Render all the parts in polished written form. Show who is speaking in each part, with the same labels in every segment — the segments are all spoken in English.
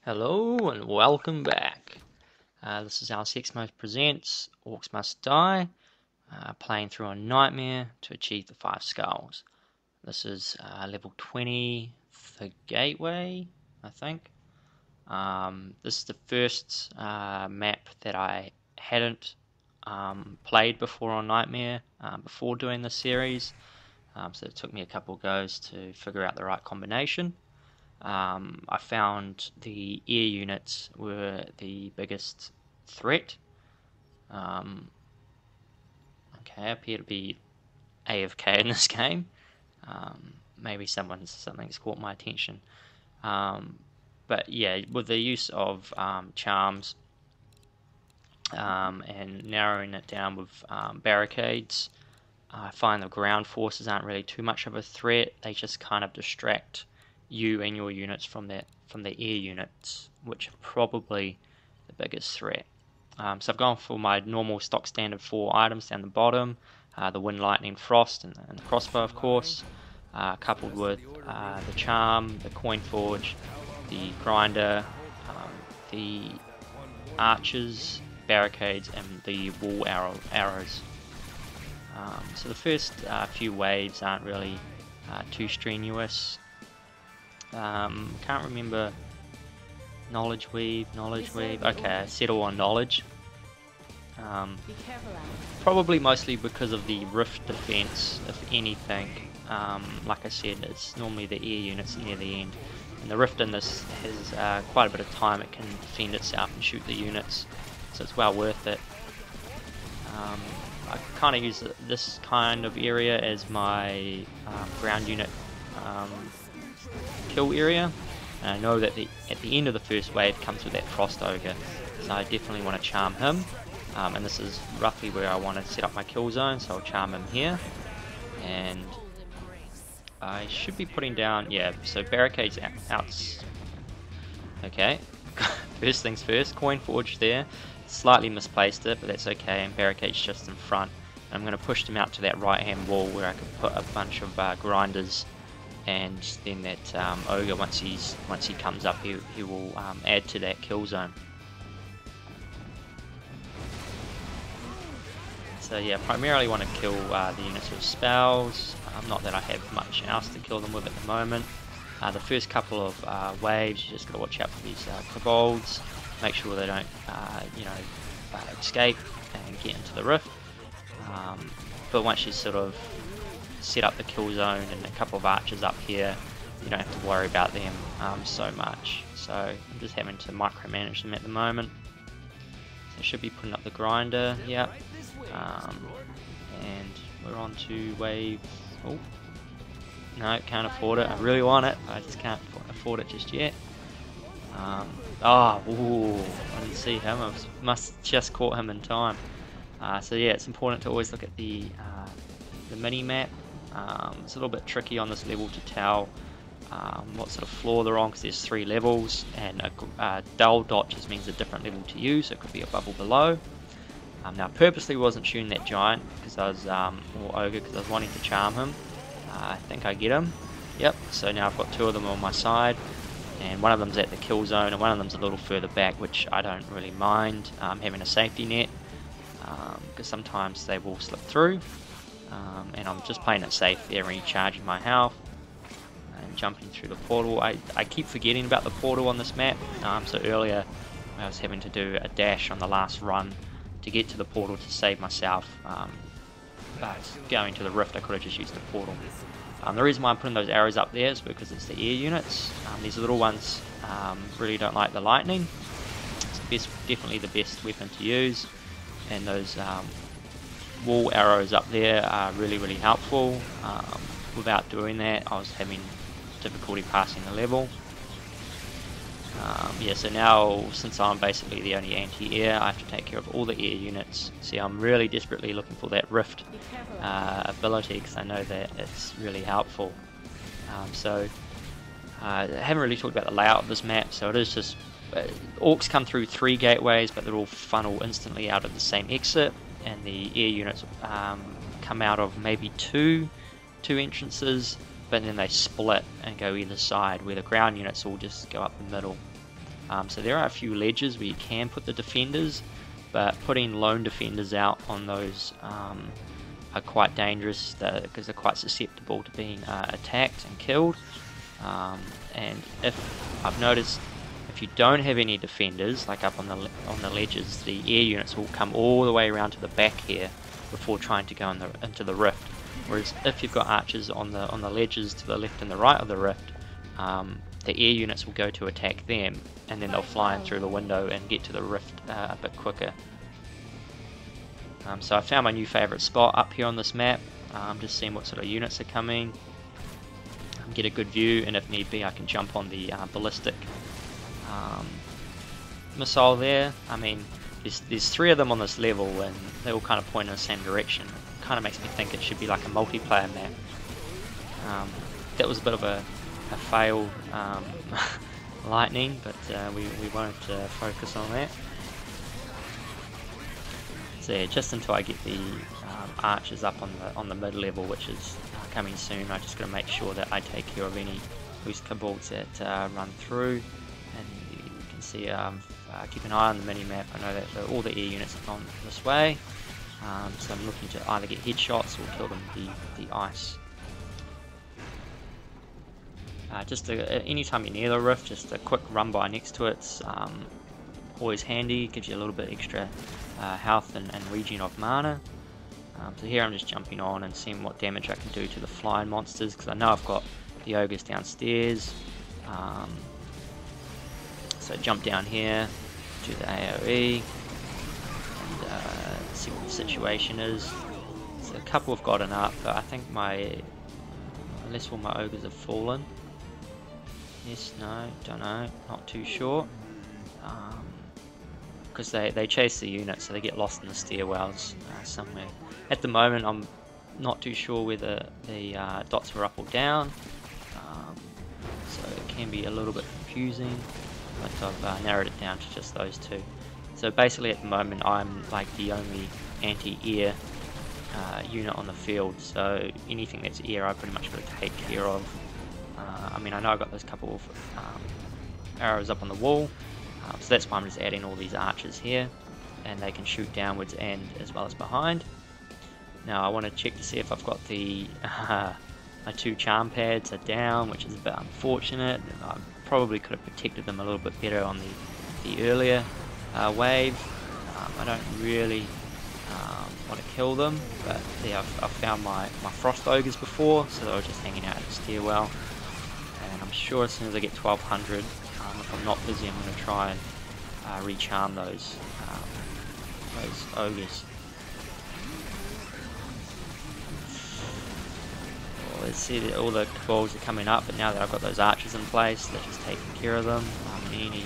Speaker 1: Hello and welcome back. This is Orcs Presents Orcs Must Die, playing through a nightmare to achieve the 5 skulls. This is level 20, the gateway, I think. This is the first map that I hadn't played before on Nightmare before doing the series, so it took me a couple goes to figure out the right combination. I found the air units were the biggest threat. Okay, I appear to be AFK in this game. Maybe something's caught my attention. But yeah, with the use of charms and narrowing it down with barricades, I find the ground forces aren't really too much of a threat. They just kind of distract you and your units from the air units, which are probably the biggest threat. So I've gone for my normal stock standard 4 items down the bottom, the wind, lightning, frost, and the crossbow, of course, coupled with the charm, the coin forge, the grinder, the archers, barricades, and the wall arrows. So the first few waves aren't really too strenuous. Can't remember. Knowledge weave. Okay, settle on knowledge. Probably mostly because of the rift defense, if anything. Like I said, it's normally the air units near the end, and the rift in this has quite a bit of time. It can defend itself and shoot the units, so it's well worth it. I kind of use this kind of area as my ground unit kill area, and I know that at the end of the first wave comes with that frost ogre, so I definitely want to charm him, and this is roughly where I want to set up my kill zone, so I'll charm him here, and I should be putting down, yeah, so barricades out. Okay, first things first, coin forge there, slightly misplaced it, but that's okay, and barricades just in front. And I'm going to push them out to that right hand wall where I can put a bunch of grinders, and then that ogre, once he comes up, he will add to that kill zone. So yeah, primarily want to kill the units with spells. Not that I have much else to kill them with at the moment. The first couple of waves, you just got to watch out for these kobolds. Make sure they don't, escape and get into the rift. But once you sort of set up the kill zone and a couple of archers up here, you don't have to worry about them so much. So I'm just having to micromanage them at the moment. So I should be putting up the grinder, yep. And we're on to wave. Oh, no, can't afford it. I really want it, I just can't afford it just yet. I didn't see him. I must just caught him in time. So yeah, it's important to always look at the mini map. It's a little bit tricky on this level to tell what sort of floor they're on, because there's 3 levels, and a dull dot just means a different level to you, so it could be a bubble below. Now I purposely wasn't shooting that giant because I was, or ogre, because I was wanting to charm him. I think I get him. Yep. So now I've got 2 of them on my side, and one of them's at the kill zone, and one of them's a little further back, which I don't really mind having a safety net, because sometimes they will slip through. And I'm just playing it safe there, recharging my health and jumping through the portal. I keep forgetting about the portal on this map. So earlier I was having to do a dash on the last run to get to the portal to save myself. But going to the rift, I could have just used the portal. The reason why I'm putting those arrows up there is because it's the air units. These little ones really don't like the lightning. It's definitely the best weapon to use, and those wall arrows up there are really helpful. Without doing that, I was having difficulty passing the level. Yeah, so now, since I'm basically the only anti-air, I have to take care of all the air units. See, I'm really desperately looking for that rift ability, because I know that it's really helpful. I haven't really talked about the layout of this map, so it is just orcs come through 3 gateways, but they're all funnel instantly out of the same exit, and the air units come out of maybe two entrances, but then they split and go either side, where the ground units all just go up the middle. So there are a few ledges where you can put the defenders, but putting lone defenders out on those are quite dangerous because they're quite susceptible to being attacked and killed. And if I've noticed, if you don't have any defenders, like up on the ledges, the air units will come all the way around to the back here before trying to go into the rift. Whereas if you've got archers on the ledges to the left and the right of the rift, the air units will go to attack them, and then they'll fly in through the window and get to the rift a bit quicker. So I found my new favourite spot up here on this map. Just seeing what sort of units are coming. Get a good view, and if need be I can jump on the ballistic missile there. I mean, there's 3 of them on this level, and they all kind of point in the same direction. It kind of makes me think it should be like a multiplayer map. That was a bit of a failed lightning, but we won't focus on that. So yeah, just until I get the archers up on the mid level, which is coming soon, I just got to make sure that I take care of any loose kobolds that run through. And you can see, keep an eye on the mini map. I know that all the air units have gone this way, so I'm looking to either get headshots or kill them with the ice. Anytime you're near the rift, just a quick run by next to it's always handy. Gives you a little bit extra health and regen of mana. So here I'm just jumping on and seeing what damage I can do to the flying monsters, because I know I've got the ogres downstairs. So jump down here, do the AoE, and see what the situation is. So a couple have gotten up, but I think unless all my ogres have fallen. Yes, no, don't know, not too sure. Because they chase the units, so they get lost in the stairwells somewhere. At the moment I'm not too sure whether the dots were up or down, so it can be a little bit confusing, but I've narrowed it down to just those 2. So basically at the moment I'm like the only anti-air unit on the field, so anything that's air I pretty much got to take care of. I mean, I know I've got those couple of arrows up on the wall, so that's why I'm just adding all these archers here, and they can shoot downwards and as well as behind. Now I want to check to see if I've got the my 2 charm pads are down, which is a bit unfortunate. I probably could have protected them a little bit better on the earlier wave. I don't really want to kill them, but yeah, I've found my frost ogres before, so they were just hanging out in the stairwell. And I'm sure as soon as I get 1200, if I'm not busy, I'm going to try and recharm those ogres. Well, let's see that all the kobolds are coming up, but now that I've got those archers in place, they're just taking care of them. Any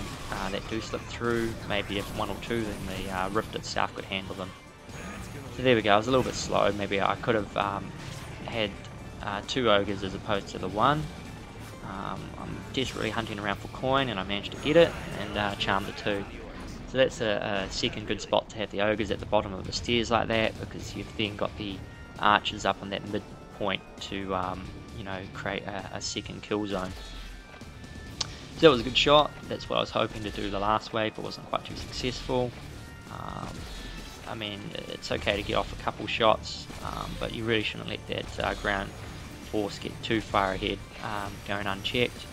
Speaker 1: that do slip through, maybe if 1 or 2, then the rift itself could handle them. So there we go, I was a little bit slow. Maybe I could have had 2 ogres as opposed to the 1. I'm desperately hunting around for coin, and I managed to get it and charm the 2. So that's a second good spot to have the ogres at the bottom of the stairs like that, because you've then got the archers up on that midpoint to you know, create a second kill zone. So that was a good shot. That's what I was hoping to do the last wave, but wasn't quite too successful. I mean, it's okay to get off a couple shots, but you really shouldn't let that ground force get too far ahead, going unchecked.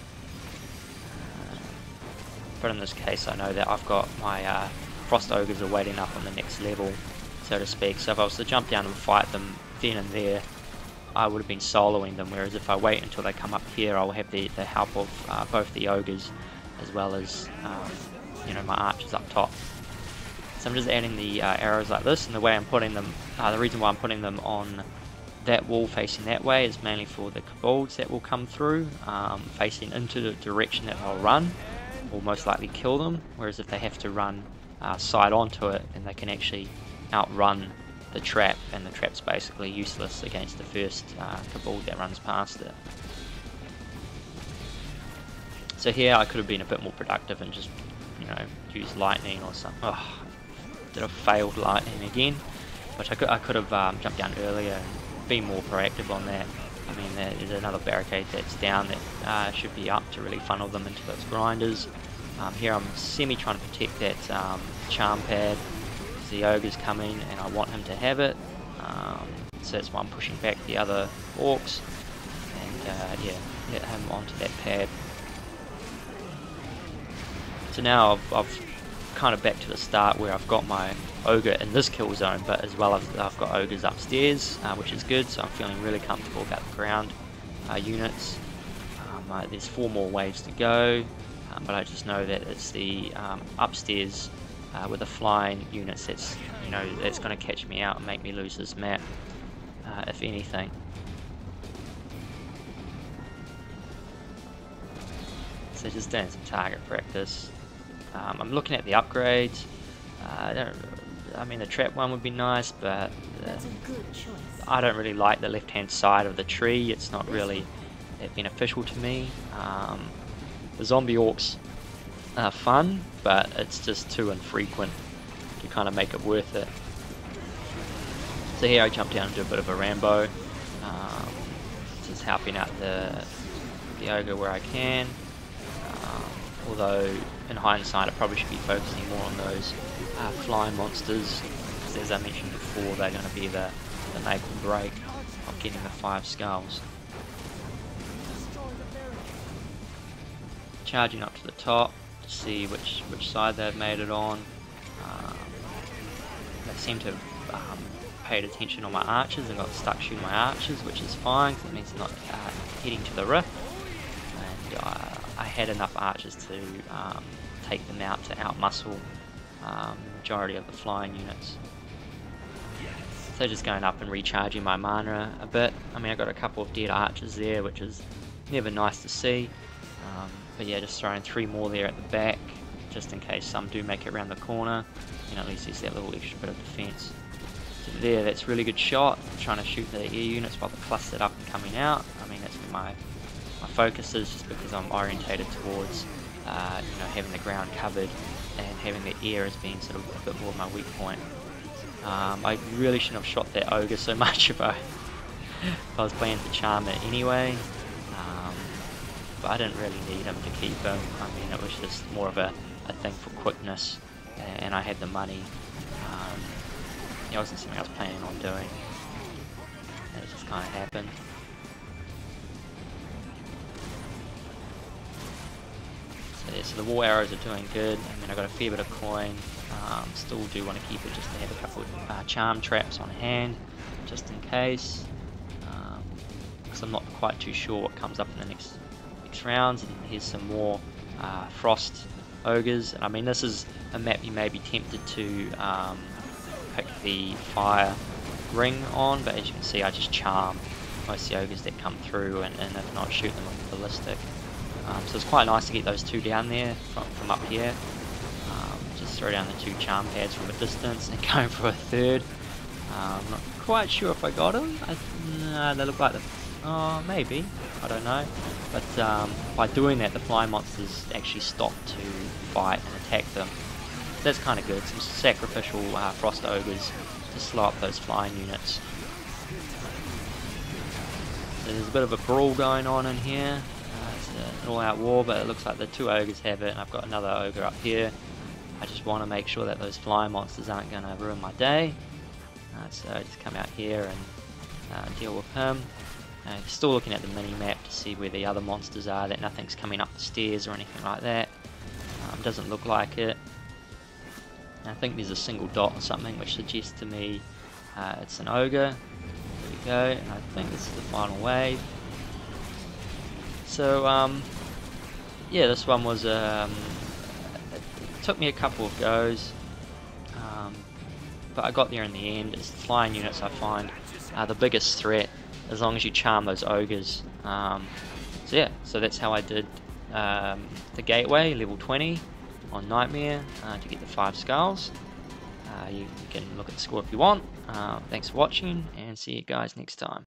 Speaker 1: But in this case I know that I've got my frost ogres are waiting up on the next level, so to speak, so if I was to jump down and fight them then and there, I would have been soloing them, whereas if I wait until they come up here, I'll have the help of both the ogres as well as you know, my archers up top. So I'm just adding the arrows like this, and the way I'm putting them, the reason why I'm putting them on that wall facing that way is mainly for the kobolds that will come through, facing into the direction that they'll run, will most likely kill them, whereas if they have to run side onto it, then they can actually outrun the trap, and the trap's basically useless against the first kobold that runs past it. So here I could have been a bit more productive and just, you know, use lightning or something. Oh, did a failed lightning again, but I could have jumped down earlier and been more proactive on that. I mean, there's another barricade that's down that should be up to really funnel them into those grinders. Here I'm semi trying to protect that charm pad because the ogre's coming and I want him to have it. So that's why I'm pushing back the other orcs and yeah, get him onto that pad. So now I've kind of back to the start where I've got my ogre in this kill zone, but as well as I've got ogres upstairs, which is good, so I'm feeling really comfortable about the ground units. There's 4 more waves to go, but I just know that it's the upstairs with the flying units that's going to catch me out and make me lose this map, if anything. So just doing some target practice. I'm looking at the upgrades. I mean, the trap one would be nice, but I don't really like the left-hand side of the tree. It's not really that beneficial to me. The zombie orcs are fun, but it's just too infrequent to kind of make it worth it. So here I jump down and do a bit of a Rambo, just helping out the ogre where I can. Although in hindsight I probably should be focusing more on those flying monsters, because as I mentioned before, they're going to be the make or break of getting the 5 skulls. Charging up to the top to see which side they've made it on. They seem to have paid attention on my archers and got stuck shooting my archers, which is fine because it means they're not heading to the rift. And I had enough archers to take them out to outmuscle the majority of the flying units. So just going up and recharging my mana a bit. I mean, I got a couple of dead archers there, which is never nice to see. But yeah, just throwing 3 more there at the back, just in case some do make it around the corner, and at least there's that little extra bit of defense. So there, that's a really good shot. I'm trying to shoot the air units while they're clustered up and coming out. I mean, that's where my focus is, just because I'm orientated towards having the ground covered and having the air as being sort of a bit more of my weak point. I really shouldn't have shot that ogre so much if I was planning to charm it anyway. But I didn't really need him to keep him. I mean, it was just more of a thing for quickness, and I had the money. It wasn't something I was planning on doing. And it just kind of happened. So yeah, so the war arrows are doing good. I mean, I got a fair bit of coin. Still do want to keep it just to have a couple of charm traps on hand, just in case. Because I'm not quite too sure what comes up in the next rounds. And here's some more frost ogres. And I mean, this is a map you may be tempted to pick the fire ring on, but as you can see, I just charm most of the ogres that come through, and if not, shoot them with the ballistic. So it's quite nice to get those 2 down there from up here. Just throw down the 2 charm pads from a distance and going for a 3rd. I'm not quite sure if I got them. They look like maybe, I don't know. But by doing that, the flying monsters actually stop to fight and attack them. So that's kind of good. Some sacrificial frost ogres to slow up those flying units. So there's a bit of a brawl going on in here. It's an all-out war, but it looks like the 2 ogres have it, and I've got another ogre up here. I just want to make sure that those flying monsters aren't going to ruin my day. So just come out here and deal with him. Still looking at the mini-map to see where the other monsters are, that nothing's coming up the stairs or anything like that. Doesn't look like it. I think there's a single dot or something which suggests to me it's an ogre. There we go, and I think this is the final wave. So yeah, this one was it took me a couple of goes, but I got there in the end. It's the flying units I find are the biggest threat, as long as you charm those ogres. So yeah, so that's how I did the gateway level 20 on Nightmare to get the 5 skulls. You can look at the score if you want. Thanks for watching, and see you guys next time.